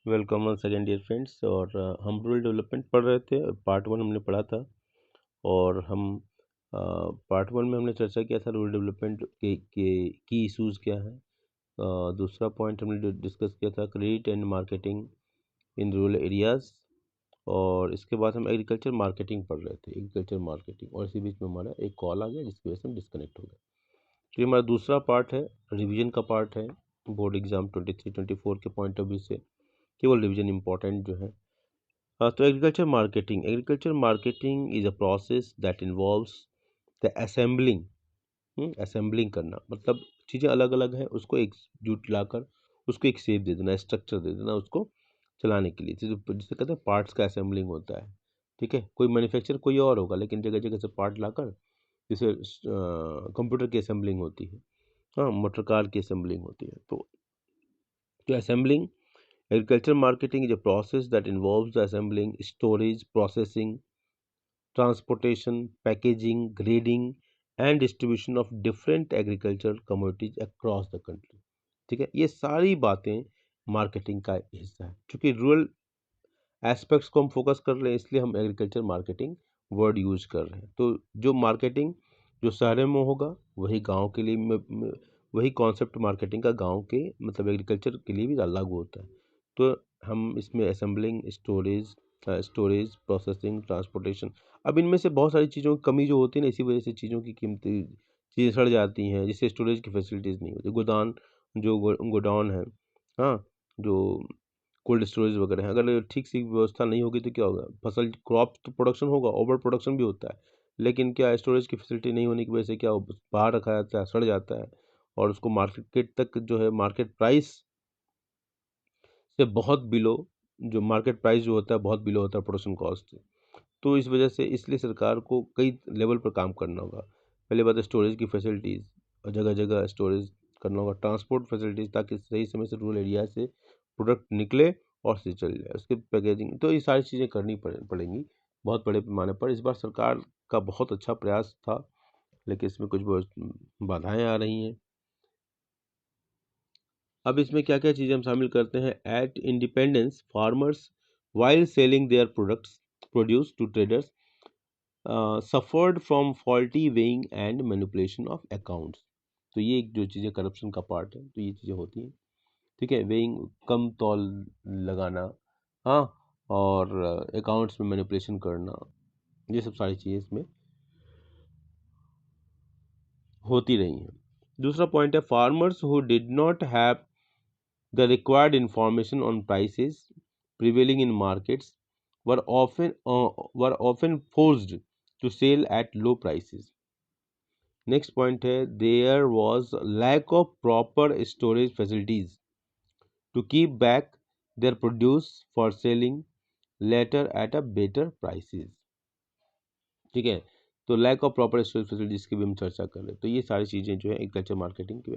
Welcome one second dear friends. और हम rural development पढ़ रहे थे। पार्ट वन हमने पढ़ा था और हम पार्ट वन में हमने चर्चा किया था रूरल डेवलपमेंट के की इश्यूज़ क्या है। दूसरा पॉइंट हमने डिस्कस किया था credit and marketing in rural areas. और इसके बाद हम एग्रीकल्चर मार्केटिंग पढ़ रहे थे, एग्रीकल्चर मार्केटिंग, और इसी बीच में हमारा एक कॉल आ गया जिसकी वजह से हम डिस्कनेक्ट हो गए। तो ये हमारा दूसरा पार्ट है, रिवीजन का पार्ट है। बोर्ड एग्जाम 23-24 के पॉइंट ऑफ व्यू से केवल रिवीजन इम्पॉर्टेंट जो है। तो agriculture marketing is a process that involves the assembling करना, मतलब चीज़ें अलग अलग हैं, उसको एक जुट लाकर उसको एक शेप दे देना, स्ट्रक्चर दे देना उसको चलाने के लिए, जिसे कहते हैं पार्ट्स का असेंबलिंग होता है। ठीक है, कोई मैन्युफैक्चर कोई और होगा, लेकिन जगह जगह से पार्ट लाकर, जैसे कंप्यूटर की असेंबलिंग होती है, हाँ, मोटर कार की असेंबलिंग होती है। तो assembling agriculture marketing is a process that involves the assembling, storage, processing, transportation, packaging, grading, and distribution of different agricultural commodities across the country। ठीक है, ये सारी बातें मार्केटिंग का हिस्सा है। क्योंकि रूरल एस्पेक्ट्स को हम फोकस कर रहे हैं, इसलिए हम एग्रीकल्चर मार्केटिंग वर्ड यूज कर रहे हैं। तो जो मार्केटिंग जो शहरों में होगा वही गांव के लिए वही कॉन्सेप्ट मार्केटिंग का गांव के मतलब एग्रीकल्चर के लिए भी लागू होता है। तो हम इसमें असेंबलिंग, स्टोरेज, प्रोसेसिंग, ट्रांसपोर्टेशन, अब इनमें से बहुत सारी चीज़ों की कमी जो होती है ना, इसी वजह से चीज़ों की कीमती चीज़ें सड़ जाती हैं, जिससे स्टोरेज की फैसिलिटीज़ नहीं होती। गोडाउन है, हाँ, जो कोल्ड स्टोरेज वगैरह है, अगर ठीक सी व्यवस्था नहीं होगी तो क्या होगा, फसल क्रॉप तो प्रोडक्शन होगा, ओवर प्रोडक्शन भी होता है, लेकिन क्या स्टोरेज की फैसिलिटी नहीं होने की वजह से क्या बाहर रखा जाता है, सड़ जाता है, और उसको मार्केट तक जो है मार्केट प्राइस से बहुत बिलो, जो मार्केट प्राइस जो होता है बहुत बिलो होता है प्रोडक्शन कॉस्ट से। तो इस वजह से इसलिए सरकार को कई लेवल पर काम करना होगा। पहले बात है स्टोरेज की फैसिलिटीज़, और जगह जगह स्टोरेज करना होगा, ट्रांसपोर्ट फैसिलिटीज़, ताकि सही समय से रूरल एरिया से प्रोडक्ट निकले और से चल जाए, उसके पैकेजिंग, तो ये सारी चीज़ें करनी पड़ेंगी बहुत बड़े पैमाने पर। इस बार सरकार का बहुत अच्छा प्रयास था, लेकिन इसमें कुछ बहुत बाधाएं आ रही हैं। अब इसमें क्या क्या चीज़ें हम शामिल करते हैं। At independence farmers while selling their produce to traders suffered from faulty weighing and manipulation of accounts. तो ये एक जो चीज़ें करप्शन का पार्ट है, तो ये चीज़ें होती हैं। ठीक है, वेइंग कम तौल लगाना, हाँ, और अकाउंट्स में मैनिपुलेशन करना, ये सब सारी चीज़ें इसमें होती रही हैं। दूसरा पॉइंट है farmers who did not have the required information on prices prevailing in markets were often forced to sell at low prices. Next point है there was lack of proper storage facilities to keep back their produce for selling later at a better prices। ठीक है, तो lack of proper storage facilities की भी हम चर्चा कर रहे हैं। तो ये सारी चीज़ें जो है एग्रीकल्चर मार्केटिंग की।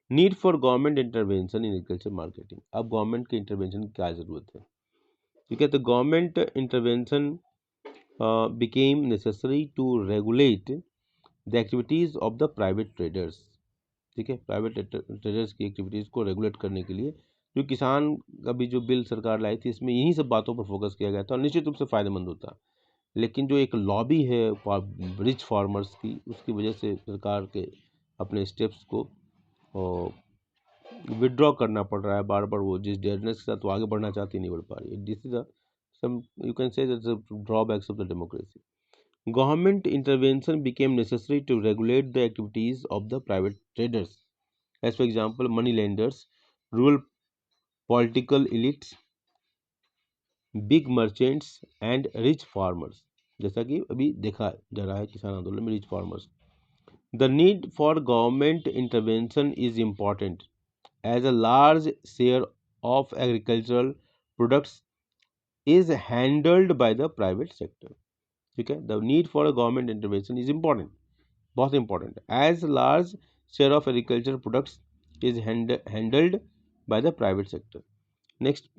Need for government intervention in agriculture marketing, अब गवर्नमेंट के इंटरवेंशन की क्या ज़रूरत है। ठीक है, तो government intervention became necessary to regulate the activities of the private traders. ठीक है, प्राइवेट ट्रेडर्स की एक्टिविटीज़ को रेगुलेट करने के लिए जो किसान का भी जो बिल सरकार लाई थी, इसमें इन्हीं सब बातों पर फोकस किया गया था, और निश्चित रूप से फ़ायदेमंद होता। लेकिन जो एक लॉबी है रिच फार्मर्स की, उसकी वजह से सरकार के अपने स्टेप्स को विड्रॉ करना पड़ रहा है बार बार। वो जिस डेयरनेस के साथ वो आगे बढ़ना चाहती नहीं बढ़ पा रही है। This is some you can say drawbacks of the democracy. Government intervention became necessary to regulate the activities of the private traders, as for example money lenders, rural political elites, big merchants and rich farmers. जैसा कि अभी देखा जा रहा है किसान आंदोलन में rich farmers. The need for government intervention is important as a large share of agricultural products is handled by the private sector. ठीक है, the need for a government intervention is important, बहुत important, as large share of agriculture products is handled by the private sector. Next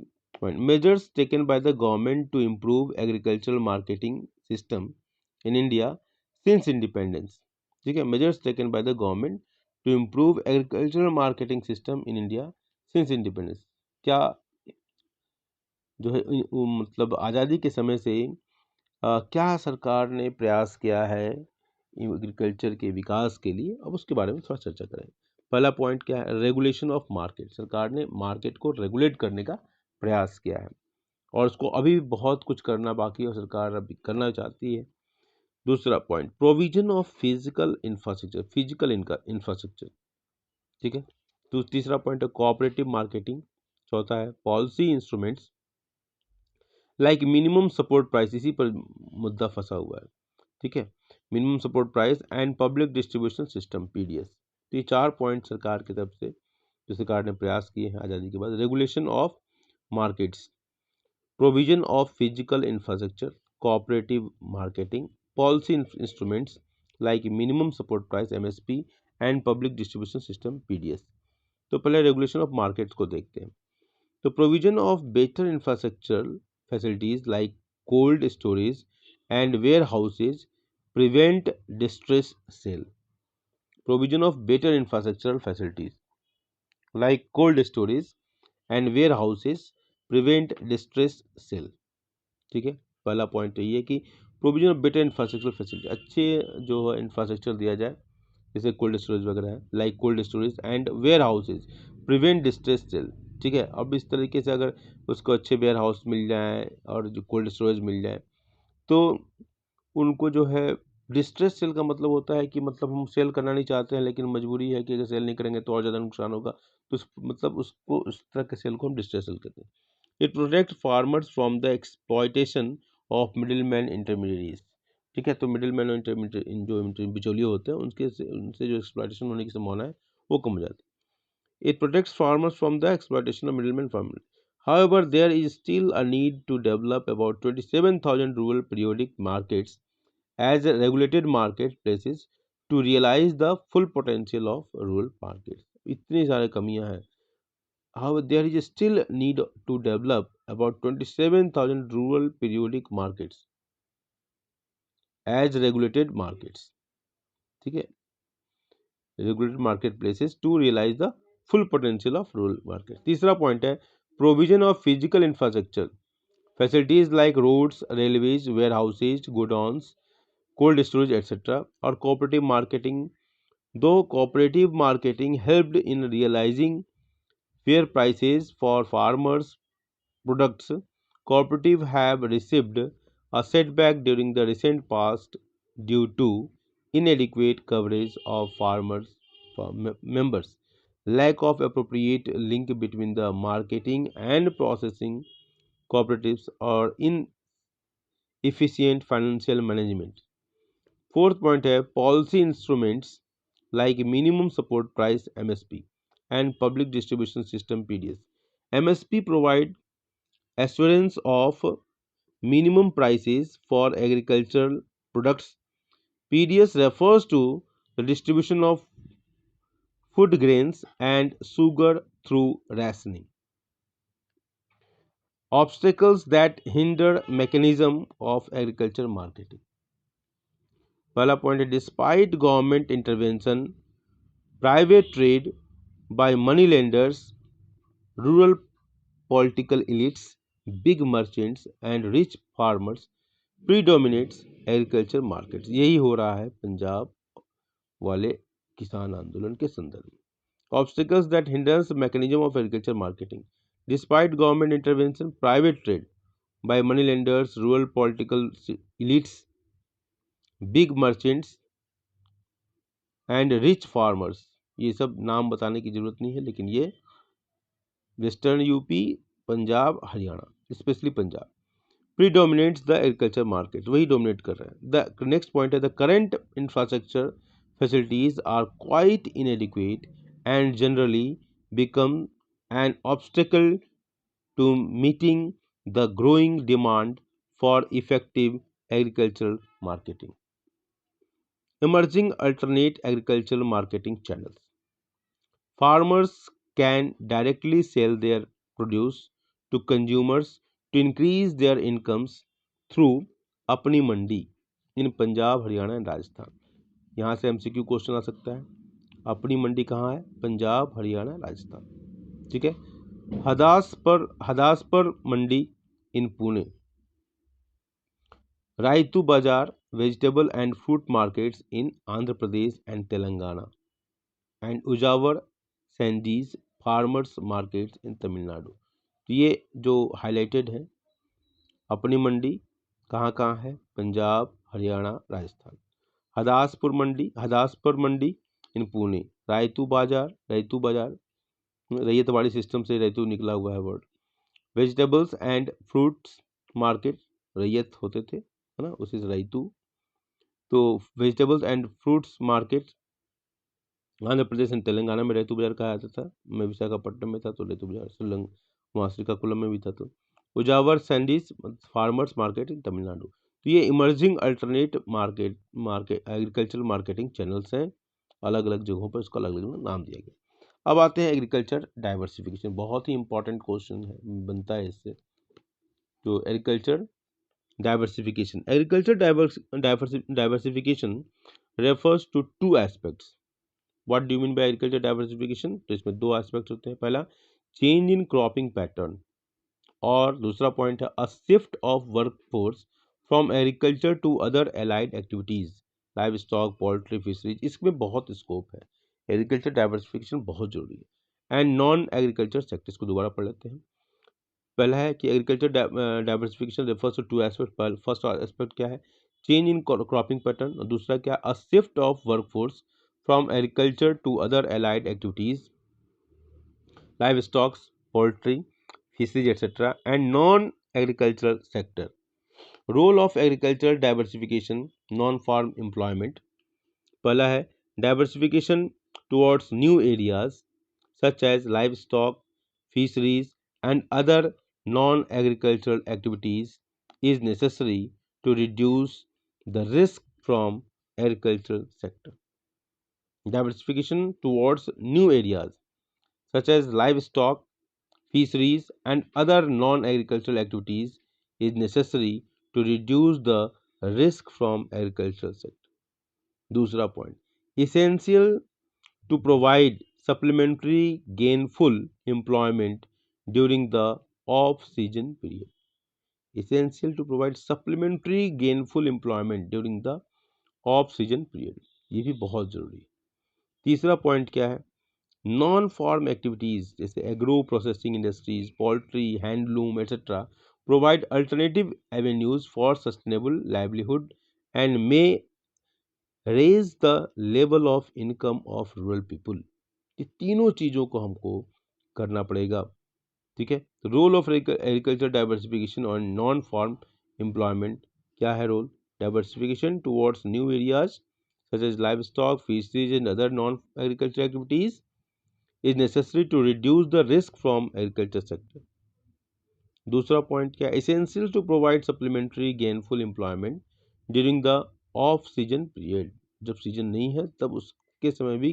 point, measures taken by the government to improve agricultural marketing system in India since independence। ठीक है, measures taken by the government to improve agricultural marketing system in India since independence। क्या जो है मतलब आज़ादी के समय से क्या सरकार ने प्रयास किया है एग्रीकल्चर के विकास के लिए, अब उसके बारे में थोड़ा चर्चा करें। पहला पॉइंट क्या है, रेगुलेशन ऑफ मार्केट। सरकार ने मार्केट को रेगुलेट करने का प्रयास किया है और उसको अभी भी बहुत कुछ करना बाकी है और सरकार अभी करना चाहती है। दूसरा point, provision of physical infrastructure, physical infrastructure, ठीक है। तो तीसरा पॉइंट है कोऑपरेटिव मार्केटिंग। चौथा है policy instruments like minimum support price, इसी पर मुद्दा फंसा हुआ है, ठीक है। Minimum support price and public distribution system, PDS. तो ये 4 पॉइंट सरकार की तरफ से जो सरकार ने प्रयास किए हैं आज़ादी के बाद। Regulation of markets, provision of physical infrastructure, cooperative marketing, policy instruments like minimum support price MSP and public distribution system, PDS. तो पहले रेगुलेशन ऑफ मार्केट्स को देखते हैं। तो provision of better infrastructure facilities like cold storage and warehouses prevent distress sale. Provision of better infrastructural facilities like cold storage and warehouses prevent distress sale, ठीक है। पहला point तो ये कि provision of better infrastructure facility, अच्छे जो है infrastructure दिया जाए, जैसे कोल्ड स्टोरेज वगैरह है, like cold storage and warehouses prevent distress sale, ठीक है। अब इस तरीके से अगर उसको अच्छे वेयर हाउस मिल जाए और जो कोल्ड स्टोरेज मिल जाए तो उनको जो है, डिस्ट्रेस सेल का मतलब होता है कि मतलब हम सेल करना नहीं चाहते हैं लेकिन मजबूरी है कि अगर सेल नहीं करेंगे तो और ज़्यादा नुकसान होगा, तो मतलब उसको उस तरह के सेल को हम डिस्ट्रेस सेल कहते हैं। It protect farmers from the exploitation of middle man intermediaries, ठीक है। तो मिडिल मैन और जो बिचौलिए होते हैं उनसे जो एक्सप्लॉयटेशन होने की संभावना है वो कम हो जाती है। It protects farmers from the exploitation of middle man farmer. However, there is still a need to develop about 27,000 rural periodic markets as regulated marketplaces to realize the full potential of rural markets. इतनी सारी कमियां हैं। However, there is still need to develop about 27,000 rural periodic markets as regulated markets, ठीक है, regulated marketplaces to realize the full potential of rural markets. तीसरा point है provision of physical infrastructure facilities like roads, railways, warehouses, godowns, cold storage, etc. or cooperative marketing. Though cooperative marketing helped in realizing fair prices for farmers' products, cooperatives have received a setback during the recent past due to inadequate coverage of farmers members, lack of appropriate link between the marketing and processing cooperatives, or inefficient financial management. Fourth point है policy instruments like minimum support price MSP and public distribution system PDS. MSP provide assurance of minimum prices for agricultural products. PDS refers to the distribution of food grains and sugar through rationing. Obstacles that hinder mechanism of agriculture marketing. पहला point है despite government intervention, private trade by money lenders, rural political elites, big merchants and rich farmers predominates agriculture markets. यही हो रहा है पंजाब वाले किसान आंदोलन के संदर्भ में। Obstacles that hinders mechanism of agriculture marketing. Despite government intervention, private trade by money lenders, rural political elites, big merchants and rich farmers, ये सब नाम बताने की जरूरत नहीं है, लेकिन ये western UP, Punjab, Haryana, specially Punjab, predominates the agriculture market, वही डोमिनेट कर रहे हैं। द नेक्स्ट पॉइंट है the current infrastructure facilities are quite inadequate and generally become an obstacle to meeting the growing demand for effective agricultural marketing. Emerging alternate agricultural marketing channels. Farmers can directly sell their produce to consumers to increase their incomes through अपनी मंडी इन Punjab, Haryana and Rajasthan. यहाँ से MCQ question आ सकता है। अपनी मंडी कहाँ है? पंजाब, हरियाणा, राजस्थान, ठीक है। हदास पर मंडी in Pune, Raitu Bazar vegetable and fruit markets in Andhra Pradesh and Telangana, and Ujawar Sandys farmers markets in Tamil Nadu। तो ये जो हाईलाइटेड है अपनी मंडी कहाँ कहाँ है, पंजाब, हरियाणा, राजस्थान। हदासपुर मंडी इन पुणे, रायतू बाजार रैयतवाड़ी सिस्टम से रैयतू निकला हुआ है word. Vegetables and fruits market, रैयत होते थे है ना, उसी से रैयतू। तो vegetables and fruits market Andhra Pradesh and Telangana में रैयतू बाजार कहा जाता था। मैं विशाखापट्टनम में था तो रैयतू बाजार, वहाँ श्रीकाकुलम में भी था। तो उजावर सैंडीज फार्मर्स मार्केट इन तमिलनाडु। तो ये emerging alternate market agricultural marketing channels हैं, अलग अलग जगहों पर इसका अलग अलग नाम दिया गया। अब आते हैं एग्रीकल्चर डाइवर्सिफिकेशन, बहुत ही इंपॉर्टेंट क्वेश्चन है, बनता है इससे। तो agriculture diversification refers to two aspects. What do you mean by agriculture diversification? तो इसमें दो एस्पेक्ट होते हैं। पहला, चेंज इन क्रॉपिंग पैटर्न, और दूसरा पॉइंट है a shift of workforce from agriculture to other allied activities, livestock, poultry, fisheries. इसमें बहुत स्कोप है, एग्रीकल्चर डाइवर्सिफिकेशन बहुत जरूरी है। एंड नॉन एग्रीकल्चर सेक्टर्स को दोबारा पढ़ लेते हैं। पहला है कि agriculture diversification refers to two aspect. First aspect क्या है, चेंज इन क्रॉपिंग पैटर्न, और दूसरा क्या, a shift of workforce from agriculture to other allied activities, livestocks, poultry, fisheries, etc. and non-agricultural sector. Role of agricultural diversification, non-farm employment. पहला है diversification towards new areas such as livestock, fisheries and other non-agricultural activities is necessary to reduce the risk from agricultural sector. Diversification towards new areas such as livestock, fisheries and other non-agricultural activities is necessary to reduce the risk from agricultural sector. दूसरा point, essential to provide supplementary gainful employment during the off-season period. Essential to provide supplementary gainful employment during the off-season period, ये भी बहुत जरूरी है। तीसरा point क्या है, non farm activities जैसे agro processing industries, poultry, handloom etcetera provide alternative avenues for sustainable livelihood and may raise the level of income of rural people. ये तीनों चीज़ों को हमको करना पड़ेगा, ठीक है। तो रोल ऑफ एग्रीकल्चर डाइवर्सिफिकेशन और नॉन फार्म एम्प्लॉयमेंट, क्या है role, diversification towards new areas such as livestock, fisheries and other non-agricultural activities is necessary to reduce the risk from agriculture sector. दूसरा पॉइंट क्या, essential to provide supplementary gainful employment during the off season period, जब season नहीं है तब उसके समय भी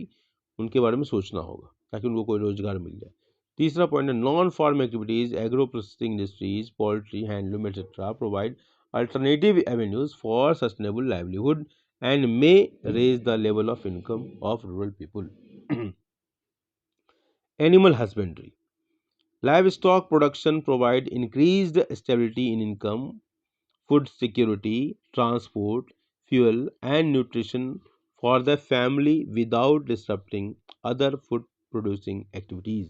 उनके बारे में सोचना होगा ताकि उनको कोई रोजगार मिल जाए। तीसरा पॉइंट है non farm activities, agro processing industries, poultry, handloom etcetera provide alternative avenues for sustainable livelihood and may raise the level of income of rural people. Animal husbandry, livestock production provide increased stability in income, food security, transport, fuel and nutrition for the family without disrupting other food producing activities.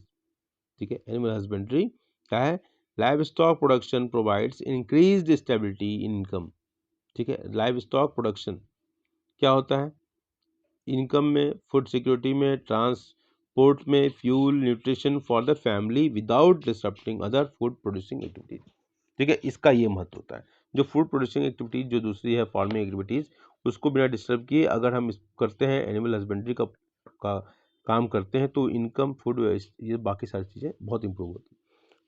ठीक है, animal husbandry क्या है, livestock production provides increased stability in income। ठीक है, livestock production क्या होता है, income में, फूड सिक्योरिटी में, ट्रांसपोर्ट में, fuel, nutrition for the family without disrupting other food producing activities. ठीक है, इसका ये महत्व होता है, जो फूड प्रोड्यूसिंग एक्टिविटीज जो दूसरी है फार्मिंग एक्टिविटीज, उसको बिना डिस्टर्ब किए अगर हम करते हैं, एनिमल हस्बेंड्री का काम करते हैं, तो इनकम, फूड, ये बाकी सारी चीज़ें बहुत इंप्रूव होती हैं।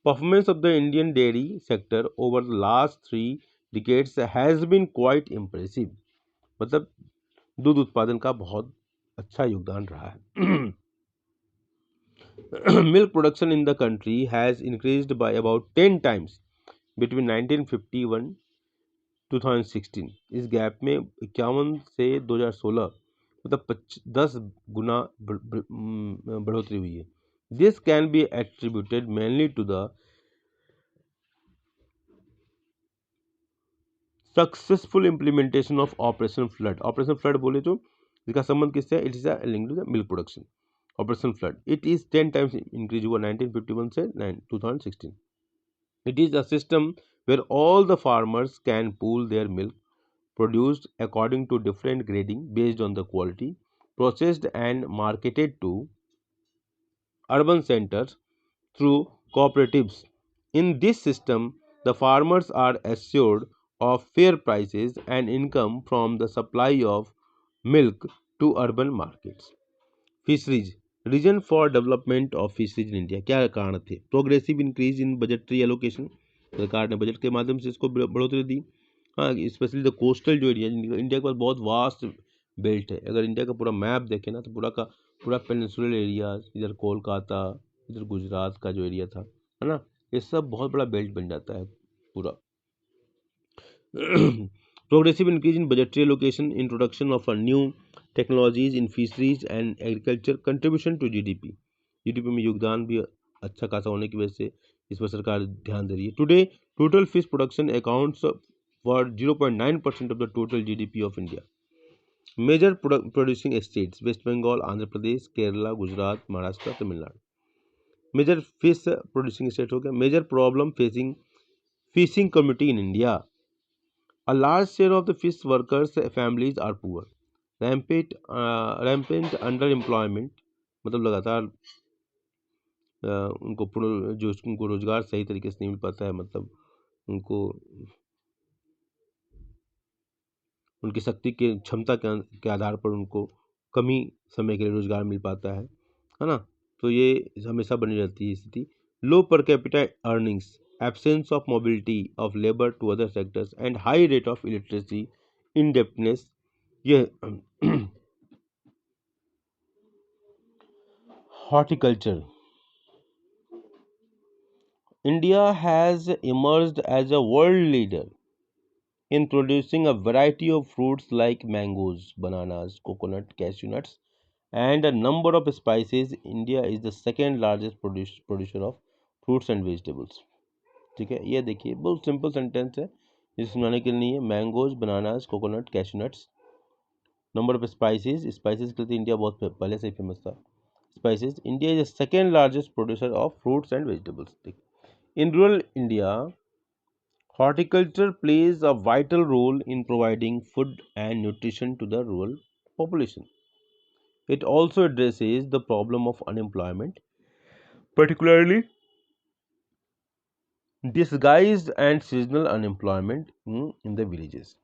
Performance of the Indian dairy sector over the last 3 decades has been quite impressive. मतलब दूध उत्पादन का बहुत अच्छा योगदान रहा है। Milk production in the country has increased by about 10 times between 1951 2016। इस गैप में 51 से 2016 मतलब 10 गुना बढ़ोतरी हुई है। This can be attributed mainly to the successful implementation of operation flood. Operation flood बोले तो इसका संबंध किससे है? It is linked to the milk production. Operation flood it is 10 times increase हुआ 1951 से 2016। It is a system where all the farmers can pool their milk produced according to different grading based on the quality, processed and marketed to urban centers through cooperatives. In this system, the farmers are assured of fair prices and income from the supply of milk to urban markets. Fisheries, reason for development of fisheries in India, क्या कारण थे? Progressive increase in budgetary allocation, सरकार ने budget के माध्यम से इसको बढ़ोतरी दी। हाँ, स्पेशली द कोस्टल जो एरिया, इंडिया के पास बहुत वास्ट बेल्ट है। अगर इंडिया का पूरा मैप देखें ना तो पूरा का पूरा पेनिनसुलर एरिया, इधर कोलकाता, इधर गुजरात का जो एरिया था, है ना, ये सब बहुत बड़ा बेल्ट बन जाता है पूरा। Progressive increase in budgetary allocation, introduction of a new technologies in fisheries and agriculture, contribution to GDP, GDP में योगदान भी अच्छा खासा होने की वजह से इस पर सरकार ध्यान दे रही है। Today total fish production accounts for 0.9% of the total GDP of India. Major producing states West Bengal, Andhra Pradesh, Kerala, Gujarat, Maharashtra, Tamil Nadu. Major fish producing state हो गया। Major problem facing fishing community in India, a large share of the fish workers families are poor, rampant underemployment, मतलब लगातार उनको रोजगार सही तरीके से नहीं मिल पाता है, मतलब उनको उनकी शक्ति के क्षमता के आधार पर उनको कमी समय के लिए रोजगार मिल पाता है ना, तो ये हमेशा बनी रहती है स्थिति। Low per capita earnings, absence of mobility of labor to other sectors and high rate of illiteracy, indebtedness, ये horticulture. India has emerged as a world leader in producing a variety of fruits like mangoes, bananas, coconut, cashew nuts, and a number of spices. India is the second largest producer of fruits and vegetables. ठीक है, ये देखिए बहुत simple sentence है, जिसे सुनाने के लिए नहीं है। Mangoes, bananas, coconut, cashew nuts, number of spices, spices के लिए इंडिया बहुत पहले से ही फेमस था। Spices, India is the second largest producer of fruits and vegetables. In rural India, horticulture plays a vital role in providing food and nutrition to the rural population. It also addresses the problem of unemployment, particularly disguised and seasonal unemployment in the villages.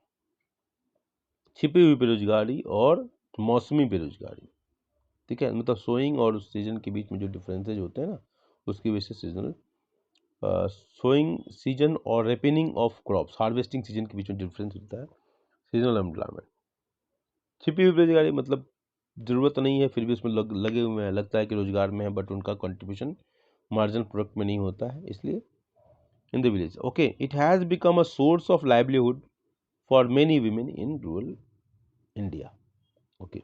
छिपी हुई बेरोजगारी और मौसमी बेरोजगारी, ठीक है, मतलब sowing और सीजन के बीच में जो डिफरेंसेज होते हैं ना, उसकी वजह से सीजनल सोइंग सीजन और रेपिनिंग ऑफ क्रॉप्स, हार्वेस्टिंग सीजन के बीच में डिफरेंस होता है, सीजनल एम्प्लॉयमेंट। छिपी हुई बेरोजगारी मतलब ज़रूरत नहीं है फिर भी उसमें लगे हुए हैं, लगता है कि रोजगार में है बट उनका कंट्रीब्यूशन मार्जिनल प्रोडक्ट में नहीं होता है, इसलिए in the village. Okay, it has become a source of livelihood for many women in rural India. Okay,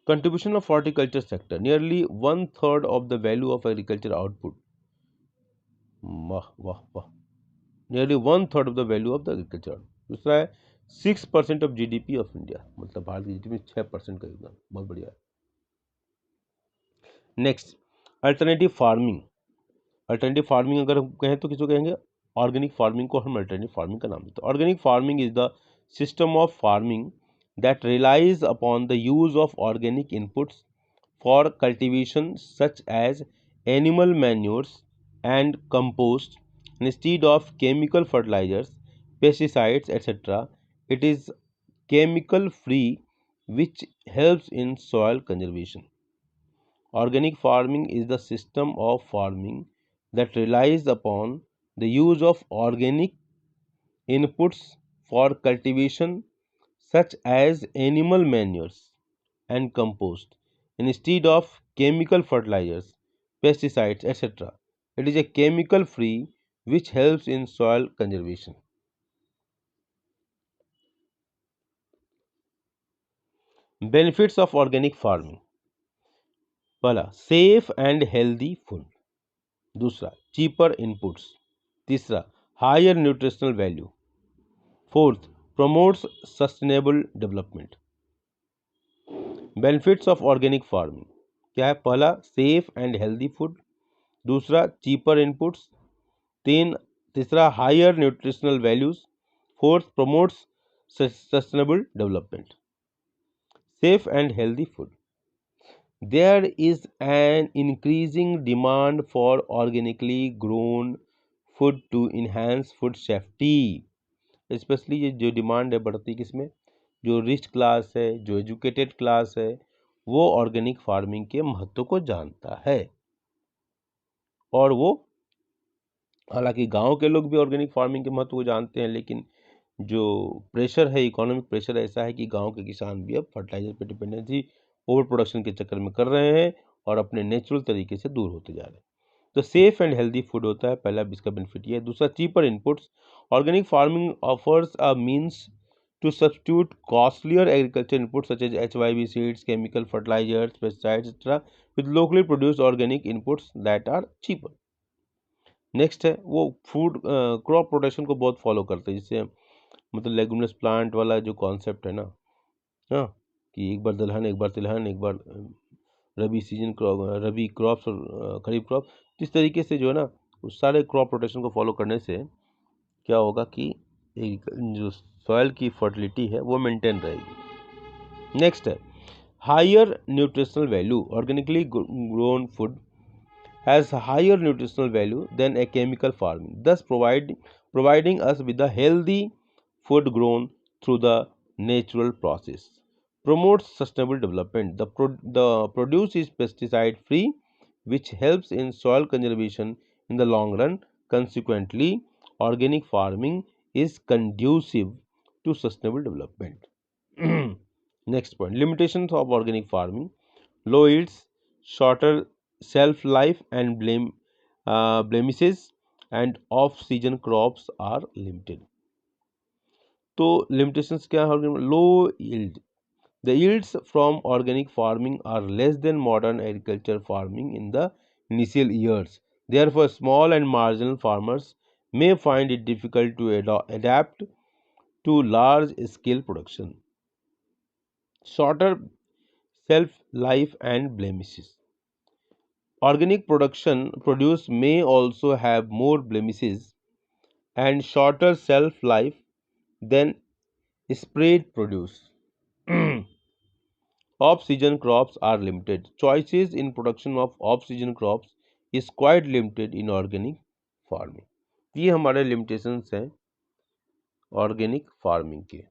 contribution of horticulture sector, nearly 1/3 of the value of agriculture output, वाह वाह वाह, nearly 1/3 of the value of the agriculture output। दूसरा है 6% of GDP of India, मतलब भारत की GDP में 6% का योगदान, बहुत बढ़िया है। Next, alternative farming. Alternative farming अगर हम कहें तो किसको कहेंगे? ऑर्गेनिक फार्मिंग को हम अल्टरनेटिव फार्मिंग का नाम देते हैं। Organic farming is the system of farming that relies upon the use of organic inputs for cultivation such as animal manures and compost instead of chemical fertilizers, pesticides, etc. It is chemical free, which helps in soil conservation. Organic farming is the system of farming that relies upon the use of organic inputs for cultivation such as animal manures and compost instead of chemical fertilizers, pesticides, etc. It is a chemical free, which helps in soil conservation. Benefits of organic farming: पहला, safe and healthy food. दूसरा, cheaper inputs. तीसरा, higher nutritional value. Fourth, promotes sustainable development. Benefits of organic farming क्या है? पहला, safe and healthy food. दूसरा, cheaper inputs. तीसरा, higher nutritional values. Fourth, promotes sustainable development. Safe and healthy food, there is an increasing demand for organically grown food to enhance food safety. Specially ये जो demand है बढ़ती किसमें? जो rich class है, जो एजुकेटेड क्लास है, वो ऑर्गेनिक फार्मिंग के महत्व को जानता है। और वो, हालांकि गांव के लोग भी ऑर्गेनिक फार्मिंग के महत्व को जानते हैं, लेकिन जो प्रेशर है, इकोनॉमिक प्रेशर ऐसा है कि गांव के किसान भी अब फर्टिलाइजर पे डिपेंडेंसी ओवर प्रोडक्शन के चक्कर में कर रहे हैं और अपने नेचुरल तरीके से दूर होते जा रहे हैं। तो सेफ एंड हेल्दी फूड होता है पहला, इसका बेनिफिट ये है। दूसरा, cheaper inputs. Organic farming offers a means to substitute costlier agriculture inputs such as HYB seeds, chemical fertilizers, pesticides, etc. with locally produced organic inputs that are cheaper. Next है वो food crop protection को बहुत follow करते हैं, जिससे मतलब leguminous plant वाला जो कॉन्सेप्ट है ना, हाँ, कि एक बार दलहन, एक बार तिलहन, एक बार रबी सीजन क्रॉप, रबी क्रॉप्स और खरीफ क्रॉप। इस तरीके से जो है ना, उस सारे क्रॉप प्रोटेक्शन को फॉलो करने से क्या होगा कि जो सॉइल की फर्टिलिटी है वो मेंटेन रहेगी। नेक्स्ट है higher nutritional value. Organically grown food has higher nutritional value than a chemical farming, thus providing us with a healthy food grown through the natural process. Promotes sustainable development. The produce is pesticide free, which helps in soil conservation in the long run. Consequently, organic farming is conducive to sustainable development. Next point, limitations of organic farming. Low yields, shorter shelf life and blemishes, and off season crops are limited. तो limitations क्या है? लो yield. The yields from organic farming are less than modern agriculture farming in the initial years. Therefore, small and marginal farmers may find it difficult to adapt to large scale production. Shorter shelf life and blemishes. Organic produce may also have more blemishes and shorter shelf life than sprayed produce. Off-season crops are limited. Choices in production of off-season crops is quite limited in organic farming. ये हमारे limitations हैं organic farming के।